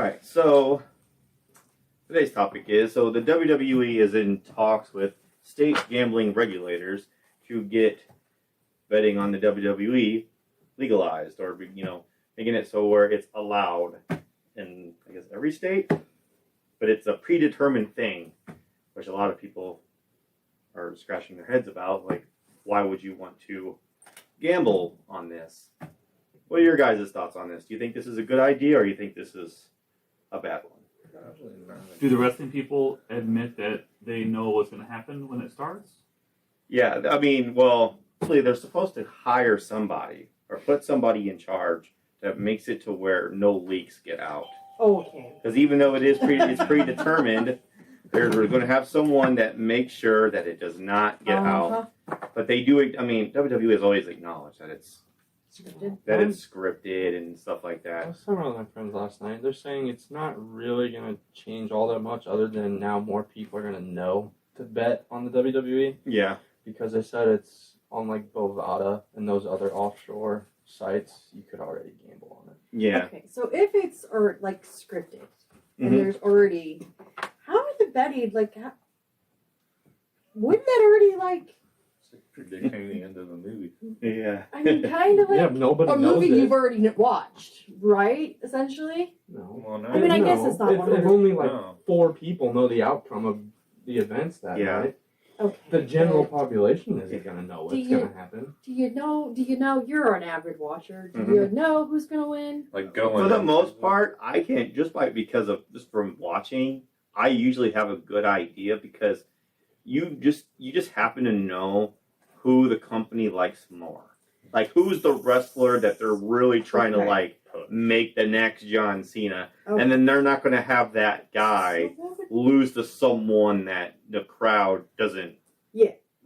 right, so today's topic is, so the WWE is in talks with state gambling regulators to get betting on the WWE legalized, or, making it so where it's allowed in, I guess, every state, but it's a predetermined thing, which a lot of people are scratching their heads about, like, why would you want to gamble on this? What are your guys' thoughts on this? Do you think this is a good idea, or do you think this is a bad one? Do the wrestling people admit that they know what's going to happen when it starts? Yeah, I mean, well, actually, they're supposed to hire somebody or put somebody in charge that makes it to where no leaks get out. Oh, okay. Because even though it's predetermined, we're going to have someone that makes sure that it does not get out. But they do. I mean, WWE has always acknowledged that it's scripted and stuff like that. I was talking with my friends last night. They're saying it's not really going to change all that much, other than now more people are going to know to bet on the WWE. Yeah. Because they said it's on like Bovada and those other offshore sites, you could already gamble on it. Yeah. Okay, so if it's like scripted and there's already, how would the betting wouldn't that already It's like predicting the end of the movie. Yeah. I mean, kind of Yeah, but nobody a knows movie it. you've already watched, right? Essentially. No. Well, no. I mean, I guess it's not If 100. only like No. 4 people know the outcome of the events that night, Okay. the general but population isn't going to know what's going to happen. Do you know? You're an avid watcher. Do you know who's gonna win? Like going. For the most part, I can't just from watching. I usually have a good idea because you just happen to know who the company likes more. Like, who's the wrestler that they're really trying to make the next John Cena, and then they're not going to have that guy lose to someone that the crowd doesn't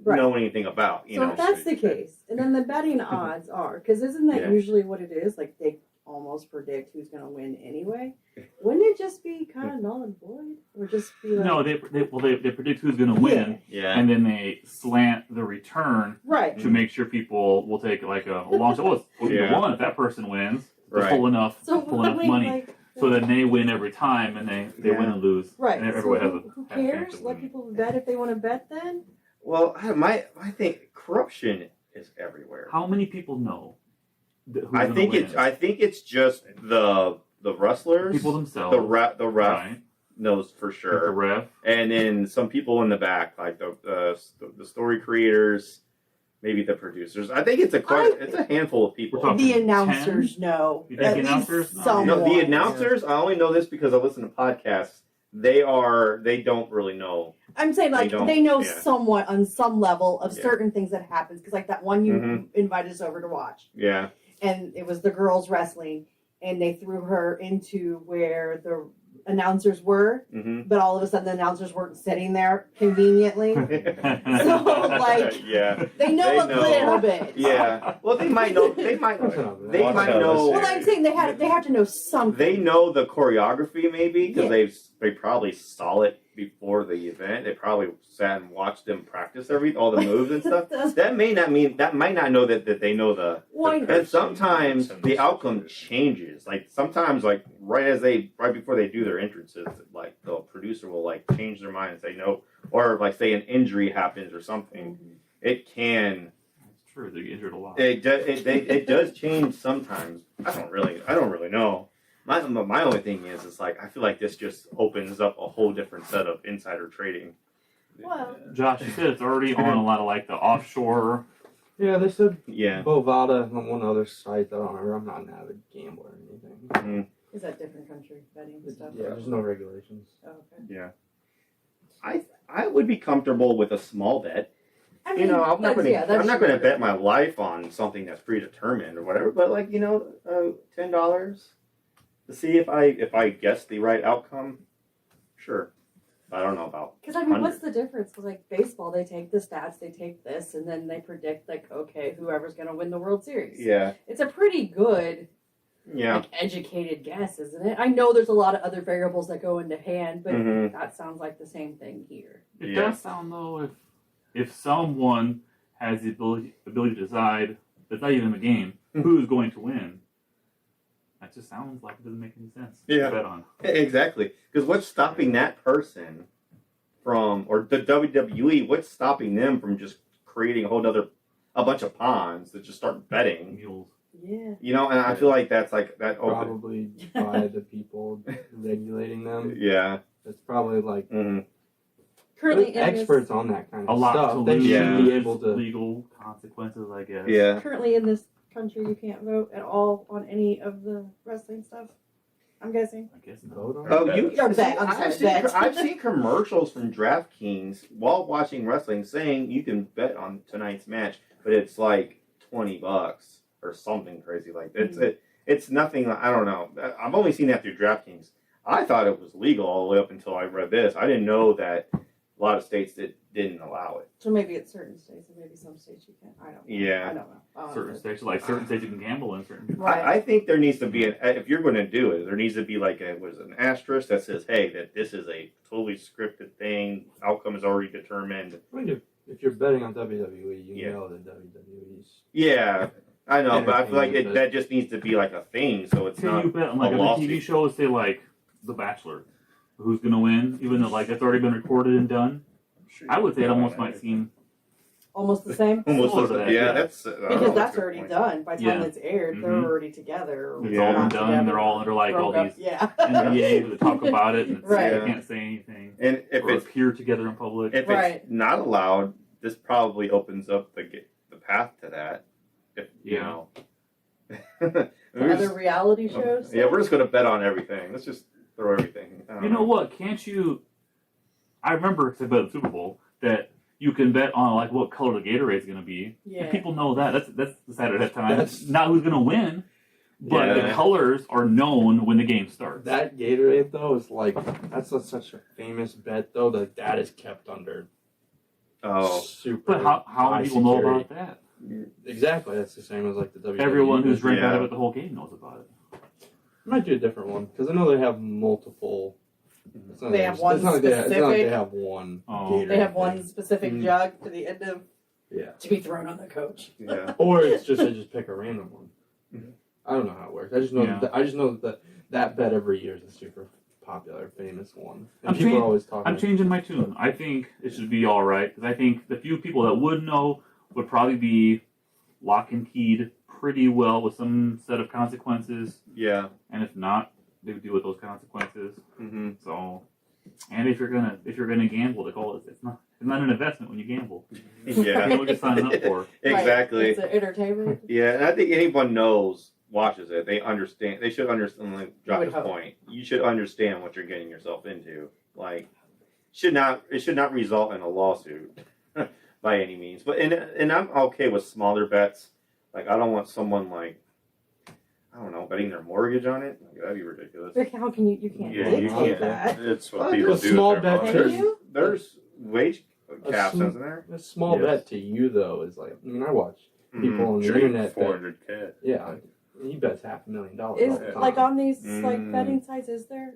know anything about. So if that's the case, and then the betting odds are, because isn't that usually what it is? Like, they almost predict who's going to win anyway. Wouldn't it just be kind of null and void, or just be like? No, they predict who's going to win, and then they slant the return to make sure people will take like a long shot. Well, it's one if that person wins. They're full enough money, so then they win every time, and they win and lose. Right. And everybody so has who cares? Let people bet if they want to bet. Then. Well, I think corruption is everywhere. How many people know? I think it's just the wrestlers, people themselves, the ref knows for sure, the ref, and then some people in the back, like the story creators, maybe the producers. I think it's a handful of people. The announcers know. You think the announcers? No, the announcers. I only know this because I listen to podcasts. They don't really know. I'm saying they know somewhat on some level of certain things that happens, because like that one you invited us over to watch. Yeah. And it was the girls wrestling, and they threw her into where the announcers were, but all of a sudden the announcers weren't sitting there conveniently. So they know a little bit. Yeah. Well, they might know. They might know. Well, I'm saying they have to know something. They know the choreography maybe because they probably saw it before the event. They probably sat and watched them practice all the moves and stuff. That might not know that they know the. And sometimes the outcome changes. Like sometimes, like right before they do their entrances, like the producer will change their mind and say no, or say an injury happens or something. It can. It's true. They get injured a lot. It does change sometimes. I don't really know. My only thing is I feel like this just opens up a whole different set of insider trading. Well, Josh, you said it's already on a lot of the offshore. Yeah, they said Yeah. Bovada on one other site. I don't remember. I'm not an avid gambler or anything. Is that different country betting stuff? Yeah, there's no regulations. Oh, okay. Yeah. I would be comfortable with a small bet. I mean, I'm not going to bet my life on something that's predetermined or whatever. But $10 to see if I guess the right outcome. Sure. I don't know about. Because what's the difference? Because baseball, they take the stats, they take this, and then they predict okay, whoever's going to win the World Series. Yeah. It's a pretty good, educated guess, isn't it? I know there's a lot of other variables that go into hand, but that sounds like the same thing here. It does sound though if someone has the ability to decide, it's not even a game, who's going to win. That just sounds like it doesn't make any sense. Yeah. To bet on. Exactly. Because what's stopping that person from, or the WWE, what's stopping them from just creating a bunch of ponds that just start betting? Mules. Yeah. You know, and I feel like that's like that. Probably by the people regulating them. Yeah. It's probably like Currently experts on that kind A of lot stuff. to They lose. should be able to. Legal consequences, I guess. Yeah. Currently in this country, you can't vote at all on any of the wrestling stuff. I'm guessing. I guess Vote on Oh, it. you Or bet. I'm I've sorry, bet. I've seen commercials from DraftKings while watching wrestling saying you can bet on tonight's match, but it's like $20 or something crazy like that. It's nothing. I don't know. I've only seen that through DraftKings. I thought it was legal all the way up until I read this. I didn't know that a lot of states didn't allow it. So maybe it's certain states, and maybe some states you can't. I don't know. Yeah. I don't know. certain states, certain states you can gamble in certain. Right. I think there needs to be if you're going to do it, there needs to be like an asterisk that says, "Hey, that this is a totally scripted thing. Outcome is already determined." I mean, if you're betting on WWE, you Yeah. know that WWE's. Yeah, I know, but I feel like Entertainment, that just needs to be like a thing, so it's Can not. you bet on like a other lawsuit. TV shows, say like The Bachelor, who's gonna win, even though like it's already been recorded and done? I would say it almost might seem Almost the same. Almost Similar like to that. that, Yeah, yeah. that's Because that's already done. By the time Yeah. it's aired, they're Mhm. already together. it's Yeah. all been Not done. together. They're all under like all Broke up. these Yeah. NDAs that talk about it, and it's, Right. they can't say anything And if or it's appear together in public. Right. not allowed, this probably opens up the path to that. If you Yeah. know. The We're other just- reality shows. yeah, we're just gonna bet on everything. Let's just throw everything. I don't You know what? Can't you? I remember because I bet at the Super Bowl that you can bet on like what color the Gatorade is going to be. Yeah. And people know that. That's decided ahead of time. That's- Not who's going to win, but the Yeah. colors are known when the game starts. That Gatorade though is like such a famous bet though that is kept under Oh, super. But how high do people know security. about that? Exactly, that's the same as like the WWE. Everyone who's drank out of Yeah. it the whole game knows about it. Might do a different one because I know they have multiple. It's not They like have it's one not like it's not like they specific- have one. Oh. Gatorade They have thing. one specific Mm. jug to the end of Yeah. to be thrown on the coach. yeah. Or it's just they just pick a random one. Mhm. I don't know how it works. I just know Yeah. that bet every year is a super popular, famous one, and I'm people saying- are always talking. I'm changing my tune. I think it should be all right because I think the few people that would know would probably be lock and keyed pretty well with some set of consequences, Yeah. and if not, they would deal with those consequences. Mm-hmm. So, and if you're gonna gamble, they call it it's not an investment when you gamble. Yeah. You know what you're signing up for. Exactly. Right. It's an entertainment. Yeah, and I think anyone watches it, they understand. They should understand. Like I would Josh's hope. point, you should understand what you're getting yourself into. Like, it should not result in a lawsuit by any means. But and I'm okay with smaller bets. Like, I don't want someone like, I don't know, betting their mortgage on it. Like, that'd be ridiculous. But how can you can't Yeah, dictate you can't. that? It's what Well, people just do. small with their bet money. Can you? There's wage caps, sm- isn't there? A small Yes. bet to you though is like I watch Mhm. people on the Sure, you internet. Bet, 400K. yeah, he bets $500,000 all Is the time. like on these like Mm. betting sites, is there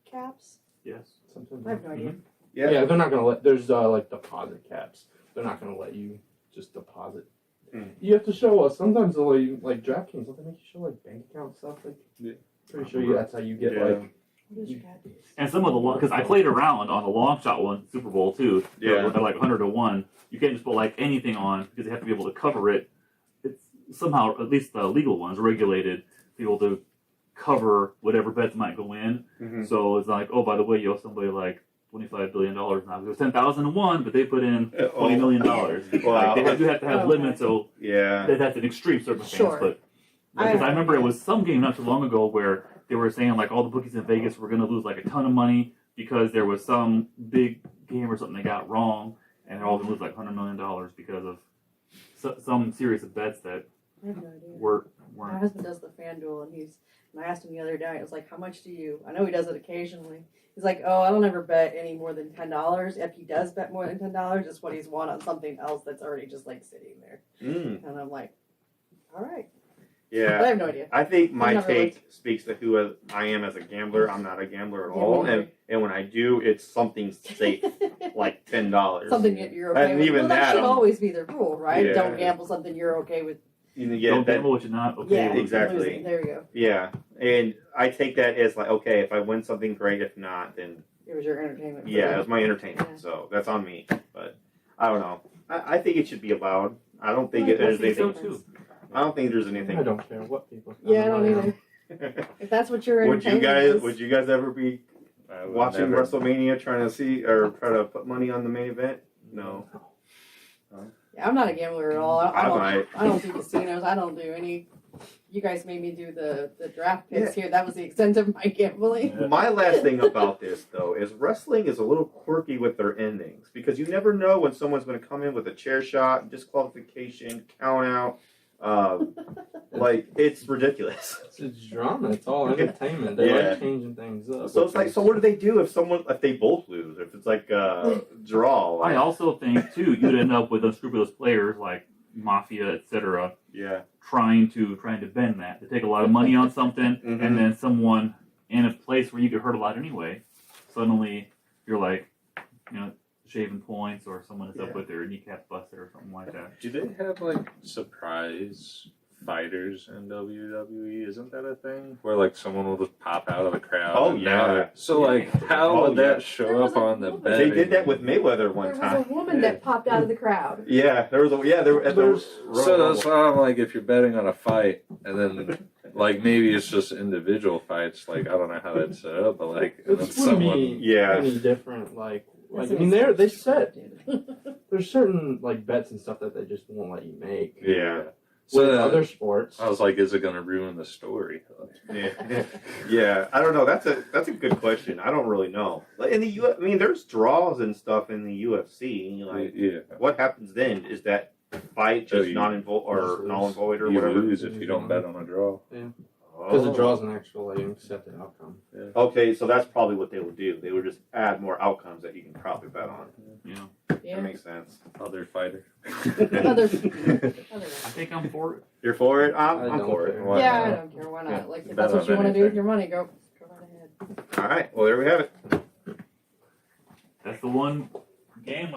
caps? Yes. Sometimes I have no idea. Yeah, they're not gonna let. There's like deposit caps. They're not gonna let you just deposit. Hmm. You have to show us. Sometimes they'll let you, like DraftKings. Don't they make you show like bank account stuff? Like, Yeah. pretty sure that's how you get Yeah. like. What is your cap? And some of the because I played around on the long shot one Super Bowl too. Yeah. They're like 100-1. You can't just put like anything on because they have to be able to cover it. It's somehow at least the legal ones regulated to be able to cover whatever bets might go in. Mm-hmm. So it's not like, oh, by the way, you owe somebody like $25 billion now. It was 10,001, but they put in $20 million. Wow. Like, they do have to have Okay. limits, so Yeah. that's an extreme circumstance. Sure. But I because I remember it understand. was some game not too long ago where they were saying like all the bookies in Vegas were going to lose like a ton of money because there was some big game or something they got wrong, and they're all going to lose like $100 million because of some series of bets that I have no idea. My weren't. husband does the FanDuel, and I asked him the other day. I was like, "How much do you?" I know he does it occasionally. He's like, "Oh, I don't ever bet any more than $10. If he does bet more than $10, it's what he's won on something else that's already just like sitting there." Mm. And I'm like, "All right." Yeah. But I have no idea. I think my I've never take speaks to who I am as a gambler. I'm not a gambler at Yeah, all, me neither. and when I do, it's something safe, like $10. Something that you're okay And with. even Well, that that, should I'm- always be the rule, right? Yeah. Don't gamble something you're okay with Don't gamble what you're not okay Yeah, with. exactly. losing. There we go. Yeah, and I take that as like, okay, if I win something, great. If not, then It was your entertainment. yeah, it was my entertainment. Yeah. So that's on me. But I don't know. I think it should be allowed. I don't think Well, there's I think so anything. too. I don't think there's anything. I don't care what people. Yeah, I don't either. If that's what your entertainment is. Would you guys ever be I would watching never- WrestleMania, trying to see or try to put money on the main event? No. Yeah, I'm not a gambler at all. I might. I don't do casinos. I don't do any. You guys made me do the draft picks here. That was the extent of my gambling. My last thing about this, though, is wrestling is a little quirky with their endings because you never know when someone's going to come in with a chair shot, disqualification, count out. Like, it's ridiculous. It's drama. It's all entertainment. They Yeah. like changing things up. So it's like, so what do they do if they both lose? If it's like a draw? I also think too you'd end up with unscrupulous players like mafia, etc. Yeah. trying to bend that. They take a lot of money on something, Mhm. and then someone in a place where you get hurt a lot anyway, suddenly you're like, shaving points, or someone is up with their kneecap busted or something like that. Do they have like surprise fighters in WWE? Isn't that a thing where like someone will just pop out of the crowd? Oh, and yeah. now so like, how Oh, would yeah. that show There was up a on the woman. bet? They did that with Mayweather one There was time. a woman that popped out of the crowd. Yeah, there was a So that's why I'm like, if you're betting on a fight, and then like maybe it's just individual fights. Like I don't know how that's set up, but like and then It's gonna someone. be Yeah. any different. Like That's I what mean, it's- they set. There's certain like bets and stuff that they just won't let you make. Yeah. With So other sports, I was like, is it going to ruin the story? Yeah. Yeah, I don't know. That's a good question. I don't really know. Like in the I mean, there's draws and stuff in the UFC. Like, Yeah. what happens then? Is that fight just you- null and void or You whatever? lose if you don't bet on a draw. because Oh. it draws an actual like accepted outcome. Okay, so that's probably what they would do. They would just add more outcomes that you can probably bet on. That Yeah. makes sense. Other fighter. Other I think I'm for it. You're for it? I'm I don't for it. care. Why Yeah, I not? don't care. Why not? Yeah. Like, if Bet that's what on you want to do with anything. your money, go right ahead. All right. Well, there we have it. That's the one game.